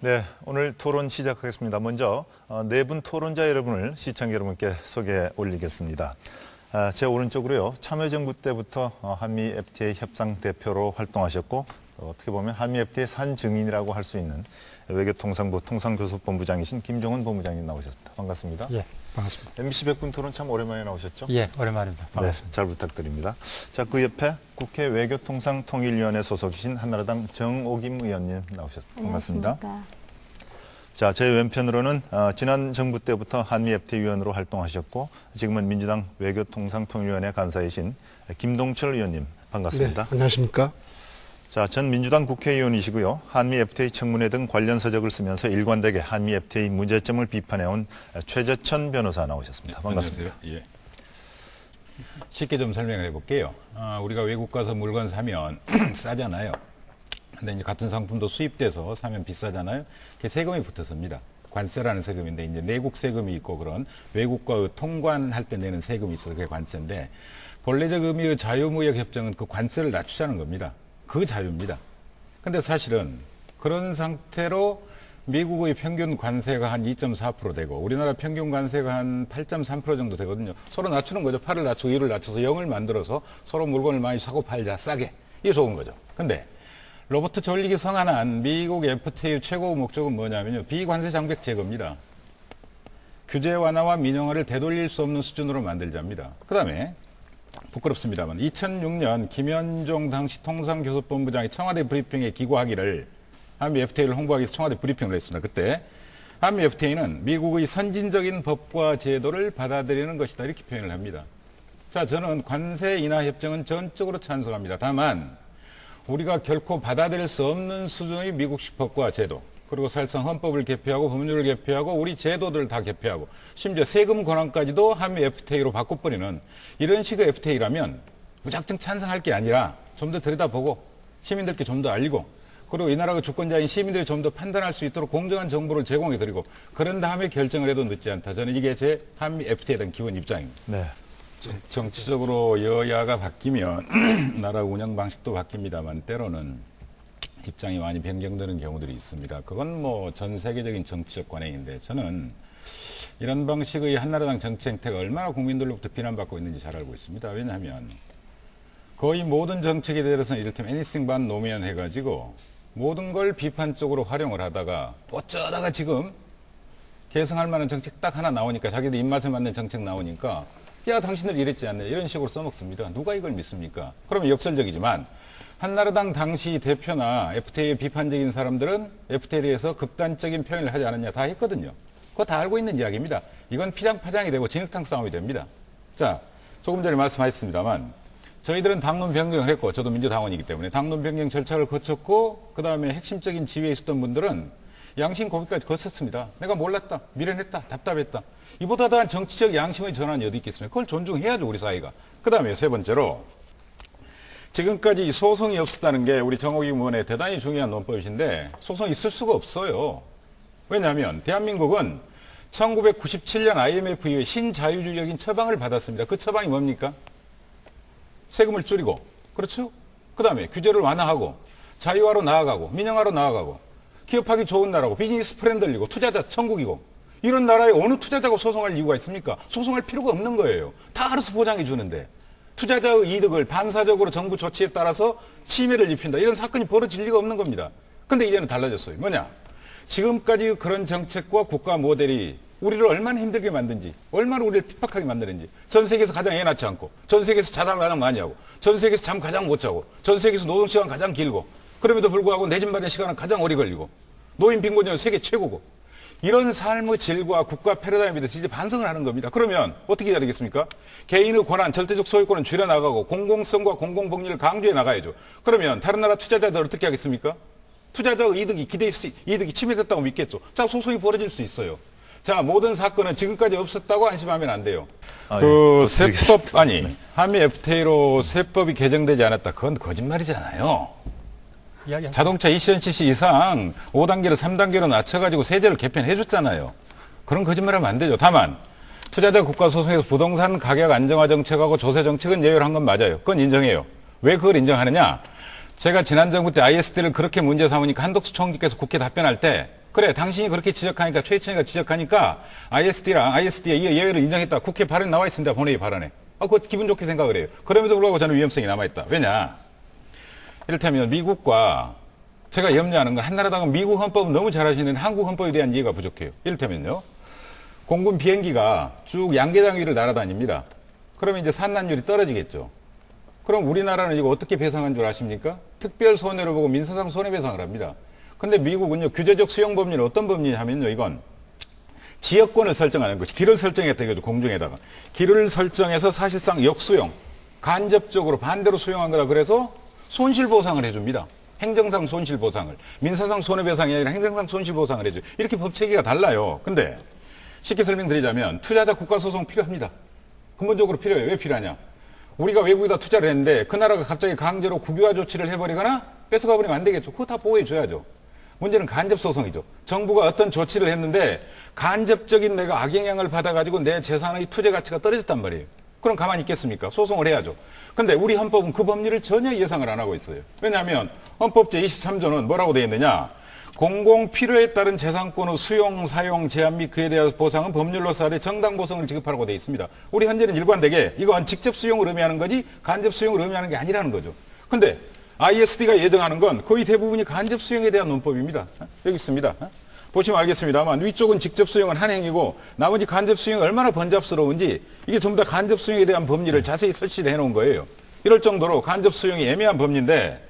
네, 오늘 토론 시작하겠습니다. 먼저 네 분 토론자 여러분을 시청자 여러분께 소개해 올리겠습니다. 제 오른쪽으로요, 참여정부 때부터 한미 FTA 협상 대표로 활동하셨고 어떻게 보면 한미 FTA 산증인이라고 할 수 있는 외교통상부 통상교섭본부장이신 김종훈 본부장님 나오셨습니다. 반갑습니다. 예, 반갑습니다. MBC 백분 토론 참 오랜만에 나오셨죠? 예, 오랜만입니다. 반갑습니다. 네, 잘 부탁드립니다. 자, 그 옆에 국회 외교통상통일위원회 소속이신 한나라당 정오김 의원님 나오셨습니다. 반갑습니다. 안녕하십니까. 자, 제 왼편으로는 지난 정부 때부터 한미 FTA 위원으로 활동하셨고 지금은 민주당 외교통상통일위원회 간사이신 김동철 의원님 반갑습니다. 네, 안녕하십니까. 자, 전 민주당 국회의원이시고요. 한미 FTA 청문회 등 관련 서적을 쓰면서 일관되게 한미 FTA 문제점을 비판해온 최재천 변호사 나오셨습니다. 반갑습니다. 안녕하세요. 예. 쉽게 좀 설명을 해볼게요. 우리가 외국 가서 물건 사면 싸잖아요. 근데 이제 같은 상품도 수입돼서 사면 비싸잖아요. 그게 세금이 붙어섭니다. 관세라는 세금인데 이제 내국 세금이 있고 그런 외국과 통관할 때 내는 세금이 있어서 그게 관세인데 본래적 의미의 자유무역협정은 그 관세를 낮추자는 겁니다. 그 자유입니다. 근데 사실은 그런 상태로 미국의 평균 관세가 한 2.4% 되고 우리나라 평균 관세가 한 8.3% 정도 되거든요. 서로 낮추는 거죠. 8을 낮추고 1을 낮춰서 0을 만들어서 서로 물건을 많이 사고 팔자 싸게. 이게 좋은 거죠. 근데 로버트 졸릭이 성안한 미국 FTA 최고 목적은 뭐냐면요. 비관세 장벽 제거입니다. 규제 완화와 민영화를 되돌릴 수 없는 수준으로 만들자입니다. 그 다음에 부끄럽습니다만 2006년 김현종 당시 통상교섭본부장이 청와대 브리핑에 기고하기를 한미 FTA를 홍보하기 위해서 청와대 브리핑을 했습니다. 그때 한미 FTA는 미국의 선진적인 법과 제도를 받아들이는 것이다 이렇게 표현을 합니다. 자, 저는 관세 인하 협정은 전적으로 찬성합니다. 다만 우리가 결코 받아들일 수 없는 수준의 미국식 법과 제도 그리고 사실상 헌법을 개폐하고 법률을 개폐하고 우리 제도들을 다 개폐하고 심지어 세금 권한까지도 한미 FTA로 바꿔버리는 이런 식의 FTA라면 무작정 찬성할 게 아니라 좀 더 들여다보고 시민들께 좀 더 알리고 그리고 이 나라가 주권자인 시민들이 좀 더 판단할 수 있도록 공정한 정보를 제공해드리고 그런 다음에 결정을 해도 늦지 않다. 저는 이게 제 한미 FTA에 대한 기본 입장입니다. 네. 정치적으로 여야가 바뀌면 나라 운영 방식도 바뀝니다만 때로는 입장이 많이 변경되는 경우들이 있습니다. 그건 뭐 전 세계적인 정치적 관행인데 저는 이런 방식의 한나라당 정치 행태가 얼마나 국민들로부터 비난받고 있는지 잘 알고 있습니다. 왜냐하면 거의 모든 정책에 대해서는 이를테면 anything but 노무현 해가지고 모든 걸 비판적으로 활용을 하다가 어쩌다가 지금 개성할 만한 정책 딱 하나 나오니까 자기들 입맛에 맞는 정책 나오니까 야 당신들 이랬지 않냐 이런 식으로 써먹습니다. 누가 이걸 믿습니까? 그러면 역설적이지만 한나라당 당시 대표나 FTA에 비판적인 사람들은 FTA에 대해서 극단적인 표현을 하지 않았냐 다 했거든요. 그거 다 알고 있는 이야기입니다. 이건 피장파장이 되고 진흙탕 싸움이 됩니다. 자, 조금 전에 말씀하셨습니다만 저희들은 당론 변경을 했고 저도 민주당원이기 때문에 당론 변경 절차를 거쳤고 그 다음에 핵심적인 지위에 있었던 분들은 양심 고비까지 거쳤습니다. 내가 몰랐다, 미련했다, 답답했다. 이보다 더한 정치적 양심의 전환이 어디 있겠습니까? 그걸 존중해야죠 우리 사회가. 그 다음에 세 번째로 지금까지 소송이 없었다는 게 우리 정호기 의원의 대단히 중요한 논법이신데 소송이 있을 수가 없어요. 왜냐하면 대한민국은 1997년 IMF 이후에 신자유주의적인 처방을 받았습니다. 그 처방이 뭡니까? 세금을 줄이고, 그렇죠? 그 다음에 규제를 완화하고, 자유화로 나아가고, 민영화로 나아가고, 기업하기 좋은 나라고, 비즈니스 프렌들리고, 투자자 천국이고, 이런 나라에 어느 투자자가 소송할 이유가 있습니까? 소송할 필요가 없는 거예요. 다 알아서 보장해 주는데. 투자자의 이득을 반사적으로 정부 조치에 따라서 침해를 입힌다. 이런 사건이 벌어질 리가 없는 겁니다. 근데 이제는 달라졌어요. 뭐냐? 지금까지 그런 정책과 국가 모델이 우리를 얼마나 힘들게 만든지, 얼마나 우리를 핍박하게 만드는지, 전 세계에서 가장 애 낳지 않고, 전 세계에서 자살을 가장 많이 하고, 전 세계에서 잠 가장 못 자고, 전 세계에서 노동시간 가장 길고, 그럼에도 불구하고 내 집 마련 시간은 가장 오래 걸리고, 노인 빈곤율 세계 최고고, 이런 삶의 질과 국가 패러다임에 대해서 이제 반성을 하는 겁니다. 그러면 어떻게 해야 되겠습니까? 개인의 권한, 절대적 소유권은 줄여나가고 공공성과 공공복리를 강조해 나가야죠. 그러면 다른 나라 투자자들 어떻게 하겠습니까? 투자자의 이득이 침해됐다고 믿겠죠. 자, 소송이 벌어질 수 있어요. 자, 모든 사건은 지금까지 없었다고 안심하면 안 돼요. 세법, 아니, 한미 FTA로 세법이 개정되지 않았다. 그건 거짓말이잖아요. 자동차 2000cc 이상 5단계를 3단계로 낮춰가지고 세제를 개편해줬잖아요. 그런 거짓말하면 안 되죠. 다만 투자자 국가소송에서 부동산 가격 안정화 정책하고 조세 정책은 예외로 한 건 맞아요. 그건 인정해요. 왜 그걸 인정하느냐? 제가 지난 정부 때 ISD를 그렇게 문제 삼으니까 한덕수 총리께서 국회 답변할 때 그래, 당신이 그렇게 지적하니까, 최혜천이가 지적하니까 ISD에 이 예외를 인정했다. 국회 발언 나와 있습니다. 본회의 발언에. 그거 기분 좋게 생각을 해요. 그럼에도 불구하고 저는 위험성이 남아있다. 왜냐? 이를테면 미국과 제가 염려하는 건 한나라당은 미국 헌법은 너무 잘 아시는데 한국 헌법에 대한 이해가 부족해요. 이를테면요. 공군 비행기가 쭉 양계장 위를 날아다닙니다. 그러면 이제 산난율이 떨어지겠죠. 그럼 우리나라는 이거 어떻게 배상한 줄 아십니까? 특별 손해를 보고 민사상 손해배상을 합니다. 근데 미국은요, 규제적 수용 법률은 어떤 법률이냐면요, 이건 지역권을 설정하는 거죠. 길을 설정했다 이거죠, 공중에다가. 길을 설정해서 사실상 역수용, 간접적으로 반대로 수용한 거다. 그래서 손실보상을 해줍니다. 행정상 손실보상을. 민사상 손해배상이 아니라 행정상 손실보상을 해줘요. 이렇게 법 체계가 달라요. 근데 쉽게 설명드리자면 투자자 국가소송 필요합니다. 근본적으로 필요해요. 왜 필요하냐? 우리가 외국에다 투자를 했는데 그 나라가 갑자기 강제로 국유화 조치를 해버리거나 뺏어가버리면 안 되겠죠. 그거 다 보호해줘야죠. 문제는 간접소송이죠. 정부가 어떤 조치를 했는데 간접적인 내가 악영향을 받아가지고 내 재산의 투자 가치가 떨어졌단 말이에요. 그럼 가만히 있겠습니까? 소송을 해야죠. 근데 우리 헌법은 그 법리를 전혀 예상을 안 하고 있어요. 왜냐하면 헌법 제23조는 뭐라고 되어 있느냐? 공공 필요에 따른 재산권의 수용, 사용, 제한 및 그에 대한 보상은 법률로 사되 정당 보상을 지급하라고 되어 있습니다. 우리 현재는 일관되게 이건 직접 수용을 의미하는 거지 간접 수용을 의미하는 게 아니라는 거죠. 근데 ISD가 예정하는 건 거의 대부분이 간접 수용에 대한 논법입니다. 여기 있습니다. 보시면 알겠습니다만 위쪽은 직접 수용은 한 행위고 나머지 간접 수용이 얼마나 번잡스러운지 이게 전부 다 간접 수용에 대한 법리를 자세히 설치를 해놓은 거예요. 이럴 정도로 간접 수용이 애매한 법리인데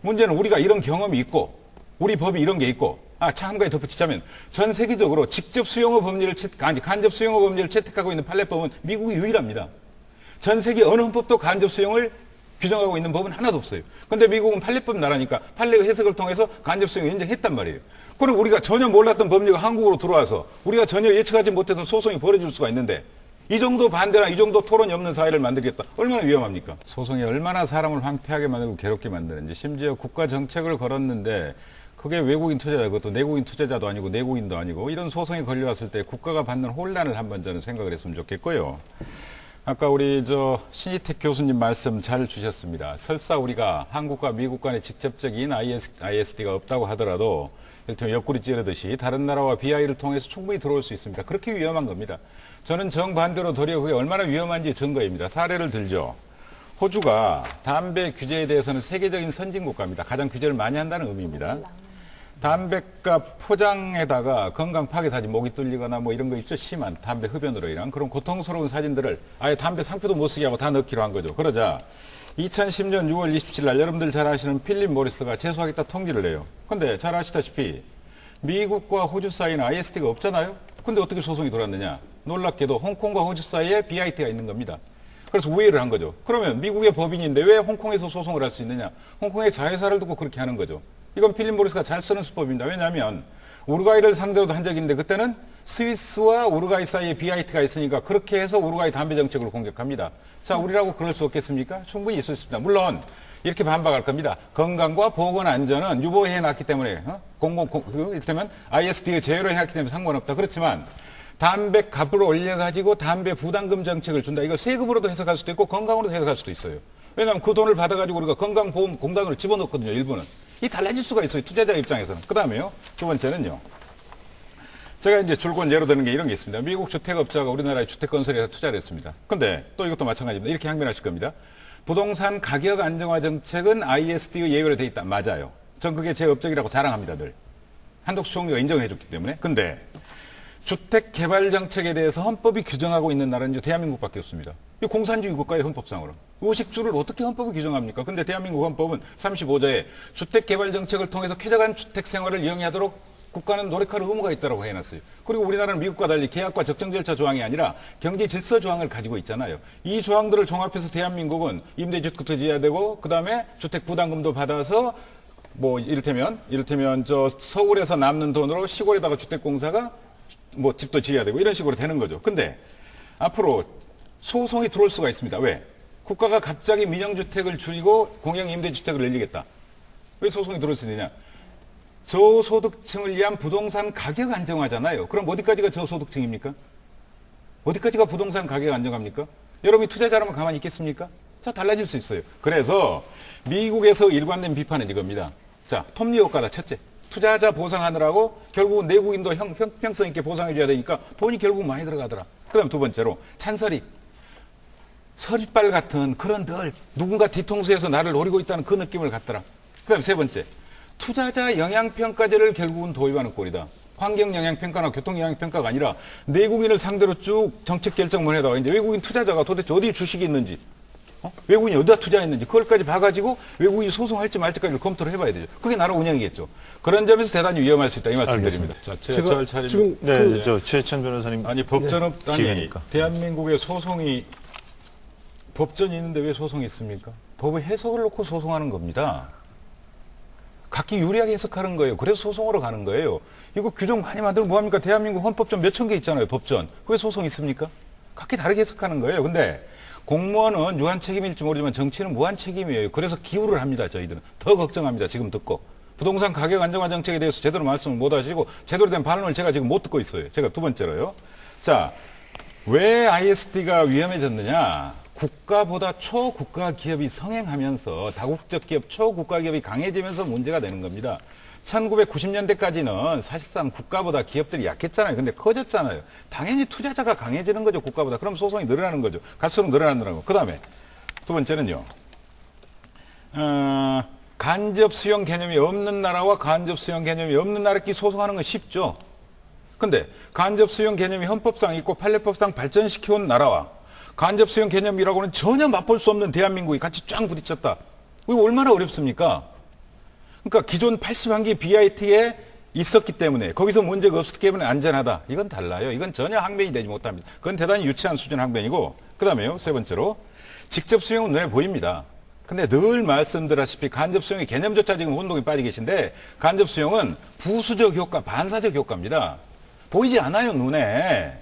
문제는 우리가 이런 경험이 있고 우리 법이 이런 게 있고 한 가지 덧붙이자면 전 세계적으로 직접 수용의 법리를 간접 수용의 법리를 채택하고 있는 판례법은 미국이 유일합니다. 전 세계 어느 헌법도 간접 수용을 규정하고 있는 법은 하나도 없어요. 근데 미국은 판례법 나라니까 판례의 해석을 통해서 간접 수용을 인정했단 말이에요. 그럼 우리가 전혀 몰랐던 법리가 한국으로 들어와서 우리가 전혀 예측하지 못했던 소송이 벌어질 수가 있는데 이 정도 반대나 이 정도 토론이 없는 사회를 만들겠다. 얼마나 위험합니까? 소송이 얼마나 사람을 황폐하게 만들고 괴롭게 만드는지 심지어 국가 정책을 걸었는데 그게 외국인 투자자, 그것도 내국인 투자자도 아니고 내국인도 아니고 이런 소송이 걸려왔을 때 국가가 받는 혼란을 한번 저는 생각을 했으면 좋겠고요. 아까 우리 신희택 교수님 말씀 잘 주셨습니다. 설사 우리가 한국과 미국 간의 직접적인 ISD가 없다고 하더라도 이를테면 옆구리 찌르듯이 다른 나라와 BI를 통해서 충분히 들어올 수 있습니다. 그렇게 위험한 겁니다. 저는 정반대로 도리어 그게 얼마나 위험한지 증거입니다. 사례를 들죠. 호주가 담배 규제에 대해서는 세계적인 선진국가입니다. 가장 규제를 많이 한다는 의미입니다. 담배값 포장에다가 건강 파괴 사진, 목이 뚫리거나 뭐 이런 거 있죠. 심한 담배 흡연으로 인한 그런 고통스러운 사진들을 아예 담배 상표도 못 쓰게 하고 다 넣기로 한 거죠. 그러자 2010년 6월 27일 날 여러분들 잘 아시는 필립 모리스가 재수하겠다 통지를 해요. 근데 잘 아시다시피 미국과 호주 사이에는 ISD가 없잖아요. 근데 어떻게 소송이 돌았느냐. 놀랍게도 홍콩과 호주 사이에 BIT가 있는 겁니다. 그래서 우회를 한 거죠. 그러면 미국의 법인인데 왜 홍콩에서 소송을 할 수 있느냐. 홍콩의 자회사를 두고 그렇게 하는 거죠. 이건 필립 모리스가 잘 쓰는 수법입니다. 왜냐하면 우루과이를 상대로도 한 적이 있는데 그때는 스위스와 우루과이 사이에 BIT가 있으니까 그렇게 해서 우루과이 담배 정책을 공격합니다. 자, 우리라고 그럴 수 없겠습니까? 충분히 있을 수 있습니다. 물론 이렇게 반박할 겁니다. 건강과 보건 안전은 유보해 놨기 때문에 이를테면 ISD의 제외로 해놨기 때문에 상관없다. 그렇지만 담배 값을 올려가지고 담배 부담금 정책을 준다. 이거 세금으로도 해석할 수도 있고 건강으로도 해석할 수도 있어요. 왜냐하면 그 돈을 받아가지고 우리가 건강보험공단으로 집어넣거든요. 일부는. 이 달라질 수가 있어요. 투자자 입장에서는. 그 다음에요. 두 번째는요. 제가 이제 줄곧 예로 드는 게 이런 게 있습니다. 미국 주택업자가 우리나라의 주택건설에 투자를 했습니다. 근데 또 이것도 마찬가지입니다. 이렇게 항변하실 겁니다. 부동산 가격 안정화 정책은 ISD의 예외로 돼 있다. 맞아요. 전 그게 제 업적이라고 자랑합니다. 늘. 한덕수 총리가 인정해 줬기 때문에. 근데 주택 개발 정책에 대해서 헌법이 규정하고 있는 나라는 대한민국밖에 없습니다. 이 공산주의 국가의 헌법상으로. 의식주를 어떻게 헌법이 규정합니까? 근데 대한민국 헌법은 35조에 주택 개발 정책을 통해서 쾌적한 주택 생활을 영위하도록 국가는 노력할 의무가 있다고 해놨어요. 그리고 우리나라는 미국과 달리 계약과 적정 절차 조항이 아니라 경제 질서 조항을 가지고 있잖아요. 이 조항들을 종합해서 대한민국은 임대주택도 지어야 되고 그다음에 주택 부담금도 받아서 뭐 이를테면 서울에서 남는 돈으로 시골에다가 주택공사가 뭐 집도 지어야 되고 이런 식으로 되는 거죠. 근데 앞으로 소송이 들어올 수가 있습니다. 왜? 국가가 갑자기 민영주택을 줄이고 공영임대주택을 늘리겠다. 왜 소송이 들어올 수 있느냐? 저소득층을 위한 부동산 가격 안정화잖아요. 그럼 어디까지가 저소득층입니까? 어디까지가 부동산 가격 안정화입니까? 여러분이 투자자라면 가만히 있겠습니까? 자, 달라질 수 있어요. 그래서 미국에서 일관된 비판은 이겁니다. 자, 톱니 효과다, 첫째. 투자자 보상하느라고 결국은 내국인도 형평성 있게 보상해줘야 되니까 돈이 결국 많이 들어가더라. 그다음 두 번째로 찬설이. 서리빨 같은 그런 늘 누군가 뒤통수에서 나를 노리고 있다는 그 느낌을 갖더라. 그다음 세 번째. 투자자 영향평가제를 결국은 도입하는 꼴이다. 환경영향평가나 교통영향평가가 아니라 내국인을 상대로 쭉 정책 결정만 해다가 이제 외국인 투자자가 도대체 어디에 주식이 있는지, 외국인이 어디다 투자했는지 그걸까지 봐가지고 외국인이 소송할지 말지까지를 검토를 해봐야 되죠. 그게 나라 운영이겠죠. 그런 점에서 대단히 위험할 수 있다 이 말씀드립니다. 자, 제가 지금 네, 저 최천 변호사님. 아니 법전 아니 기회니까. 대한민국의 소송이 법전이 있는데 왜 소송이 있습니까? 법의 해석을 놓고 소송하는 겁니다. 각기 유리하게 해석하는 거예요. 그래서 소송으로 가는 거예요. 이거 규정 많이 만들면 뭐합니까? 대한민국 헌법전 몇천 개 있잖아요. 법전. 왜 소송 있습니까? 각기 다르게 해석하는 거예요. 근데 공무원은 유한 책임일지 모르지만 정치는 무한 책임이에요. 그래서 기우를 합니다. 저희들은. 더 걱정합니다. 지금 듣고. 부동산 가격 안정화 정책에 대해서 제대로 말씀을 못 하시고 제대로 된 반응을 제가 지금 못 듣고 있어요. 제가 두 번째로요. 자, 왜 ISD가 위험해졌느냐? 국가보다 초국가 기업이 성행하면서 다국적 기업, 초국가 기업이 강해지면서 문제가 되는 겁니다. 1990년대까지는 사실상 국가보다 기업들이 약했잖아요. 근데 커졌잖아요. 당연히 투자자가 강해지는 거죠, 국가보다. 그럼 소송이 늘어나는 거죠. 갈수록 늘어나는 거. 그 다음에 두 번째는요. 간접 수용 개념이 없는 나라와 간접 수용 개념이 없는 나라끼리 소송하는 건 쉽죠. 근데 간접 수용 개념이 헌법상 있고 판례법상 발전시켜온 나라와 간접 수용 개념이라고는 전혀 맛볼 수 없는 대한민국이 같이 쫙 부딪혔다. 이거 얼마나 어렵습니까? 그러니까 기존 81기 BIT에 있었기 때문에 거기서 문제가 없었기 때문에 안전하다. 이건 달라요. 이건 전혀 항변이 되지 못합니다. 그건 대단히 유치한 수준 항변이고 그 다음에요. 세 번째로 직접 수용은 눈에 보입니다. 근데 늘 말씀드렸다시피 간접 수용의 개념조차 지금 혼동에 빠져 계신데 간접 수용은 부수적 효과, 반사적 효과입니다. 보이지 않아요, 눈에.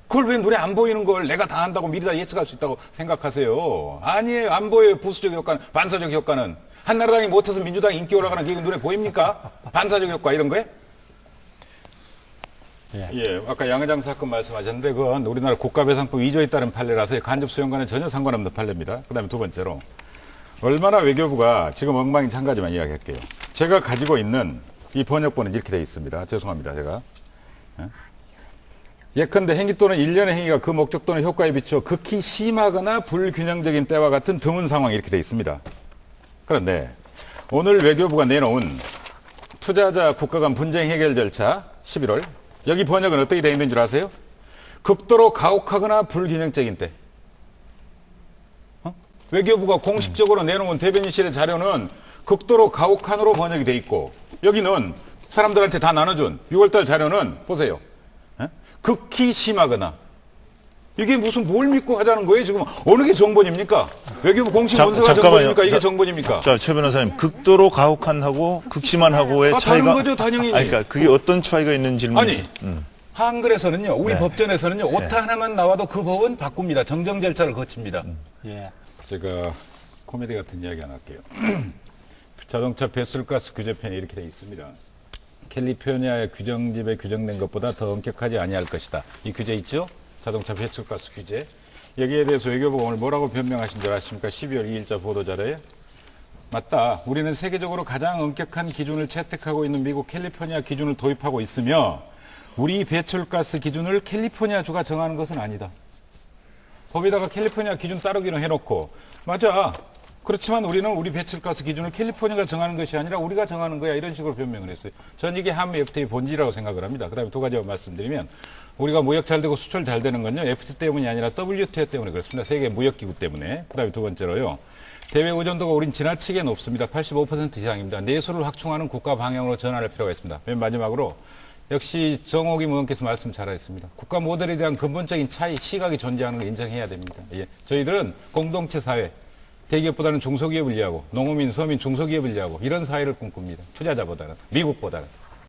그걸 왜 눈에 안 보이는 걸 내가 다 한다고 미리 다 예측할 수 있다고 생각하세요? 아니에요. 안 보여요. 부수적 효과는. 반사적 효과는. 한나라당이 못해서 민주당이 인기 올라가는 게 눈에 보입니까? 반사적 효과 이런 거에? 예, 아까 양회장 사건 말씀하셨는데 그건 우리나라 국가배상법 2조에 따른 판례라서 간접 수용과는 전혀 상관없는 판례입니다. 그 다음에 두 번째로 얼마나 외교부가 지금 엉망인지 한 가지만 이야기할게요. 제가 가지고 있는 이 번역본은 이렇게 되어 있습니다. 죄송합니다. 제가. 예컨대 행위 또는 일련의 행위가 그 목적 또는 효과에 비추어 극히 심하거나 불균형적인 때와 같은 드문 상황이 이렇게 되어 있습니다. 그런데 오늘 외교부가 내놓은 투자자 국가 간 분쟁 해결 절차 11월 여기 번역은 어떻게 되어 있는 줄 아세요? 극도로 가혹하거나 불균형적인 때. 외교부가 공식적으로 내놓은 대변인실의 자료는 극도로 가혹한으로 번역이 되어 있고 여기는 사람들한테 다 나눠준 6월달 자료는 보세요. 극히 심하거나 이게 무슨 뭘 믿고 하자는 거예요? 지금 어느 게 정본입니까? 외교부 공식 문서가 정본입니까? 이게 정본입니까? 자, 최 변호사님, 극도로 가혹한하고 극심한하고의 차이가 다른 거죠, 당연히. 아니, 그러니까 그게 어떤 차이가 있는 질문인지. 아니, 한글에서는요, 우리 네. 법전에서는요, 오타 하나만 나와도 그 법은 바꿉니다. 정정 절차를 거칩니다. 예. 제가 코미디 같은 이야기 하나 할게요. 자동차 배출가스 규제편에 이렇게 되어 있습니다. 캘리포니아의 규정집에 규정된 것보다 더 엄격하지 아니할 것이다. 이 규제 있죠? 자동차 배출가스 규제. 여기에 대해서 외교부가 오늘 뭐라고 변명하신 줄 아십니까? 12월 2일자 보도자료에. 맞다. 우리는 세계적으로 가장 엄격한 기준을 채택하고 있는 미국 캘리포니아 기준을 도입하고 있으며 우리 배출가스 기준을 캘리포니아주가 정하는 것은 아니다. 법에다가 캘리포니아 기준 따르기는 해놓고 맞아. 그렇지만 우리는 우리 배출가스 기준을 캘리포니아가 정하는 것이 아니라 우리가 정하는 거야. 이런 식으로 변명을 했어요. 전 이게 한미 FTA 본질이라고 생각을 합니다. 그 다음에 두 가지 말씀드리면 우리가 무역 잘 되고 수출 잘 되는 건요. FTA 때문이 아니라 WTO 때문에 그렇습니다. 세계 무역기구 때문에. 그 다음에 두 번째로요. 대외 의존도가 우린 지나치게 높습니다. 85% 이상입니다. 내수를 확충하는 국가 방향으로 전환할 필요가 있습니다. 맨 마지막으로 역시 정옥이 의원께서 말씀 잘하셨습니다. 국가 모델에 대한 근본적인 차이, 시각이 존재하는 걸 인정해야 됩니다. 예. 저희들은 공동체 사회, 대기업보다는 중소기업을 이해하고 농어민, 서민, 중소기업을 이해하고 이런 사회를 꿈꿉니다. 투자자보다는, 미국보다는.